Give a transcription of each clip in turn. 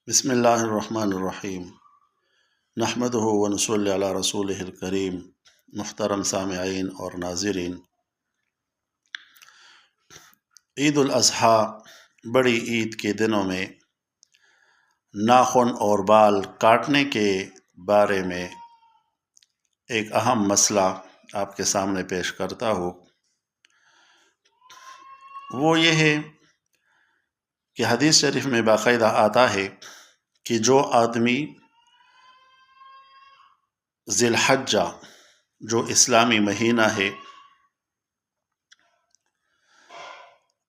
بسم اللہ الرحمن الرحیم نحمدہ ونصلی علی رسولہ الکریم۔ محترم سامعین اور ناظرین، عید الاضحیٰ بڑی عید کے دنوں میں ناخن اور بال کاٹنے کے بارے میں ایک اہم مسئلہ آپ کے سامنے پیش کرتا ہوں۔ وہ یہ ہے کہ حدیث شریف میں باقاعدہ آتا ہے کہ جو آدمی ذی الحجہ جو اسلامی مہینہ ہے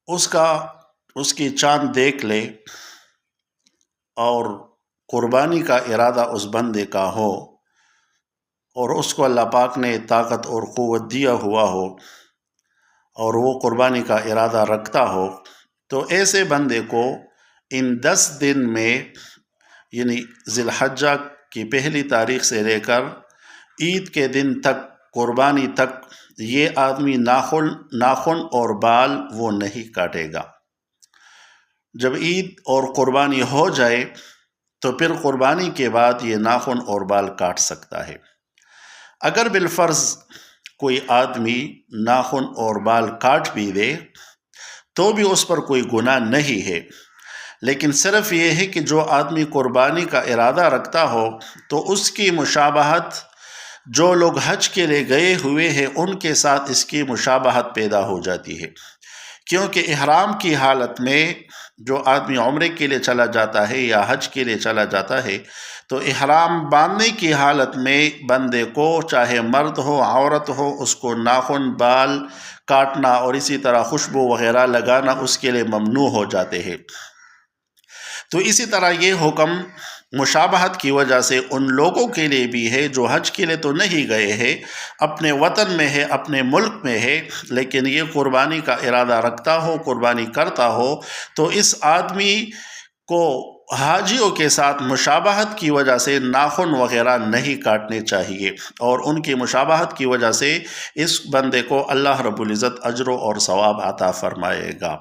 اس کی چاند دیکھ لے اور قربانی کا ارادہ اس بندے کا ہو اور اس کو اللہ پاک نے طاقت اور قوت دیا ہوا ہو اور وہ قربانی کا ارادہ رکھتا ہو، تو ایسے بندے کو ان 10 دن میں یعنی ذی الحجہ کی پہلی تاریخ سے لے کر عید کے دن تک، قربانی تک، یہ آدمی ناخن اور بال وہ نہیں کاٹے گا۔ جب عید اور قربانی ہو جائے تو پھر قربانی کے بعد یہ ناخن اور بال کاٹ سکتا ہے۔ اگر بالفرض کوئی آدمی ناخن اور بال کاٹ بھی دے تو بھی اس پر کوئی گناہ نہیں ہے، لیکن صرف یہ ہے کہ جو آدمی قربانی کا ارادہ رکھتا ہو تو اس کی مشابہت جو لوگ حج کے لیے گئے ہوئے ہیں ان کے ساتھ اس کی مشابہت پیدا ہو جاتی ہے، کیونکہ احرام کی حالت میں جو آدمی عمرے کے لیے چلا جاتا ہے یا حج کے لیے چلا جاتا ہے تو احرام باندھنے کی حالت میں بندے کو، چاہے مرد ہو عورت ہو، اس کو ناخن بال کاٹنا اور اسی طرح خوشبو وغیرہ لگانا اس کے لیے ممنوع ہو جاتے ہیں۔ تو اسی طرح یہ حکم مشابہت کی وجہ سے ان لوگوں کے لیے بھی ہے جو حج کے لیے تو نہیں گئے ہیں، اپنے وطن میں ہے، اپنے ملک میں ہے، لیکن یہ قربانی کا ارادہ رکھتا ہو، قربانی کرتا ہو، تو اس آدمی کو حاجیوں کے ساتھ مشابہت کی وجہ سے ناخن وغیرہ نہیں کاٹنے چاہیے، اور ان کی مشابہت کی وجہ سے اس بندے کو اللہ رب العزت اجر اور ثواب عطا فرمائے گا۔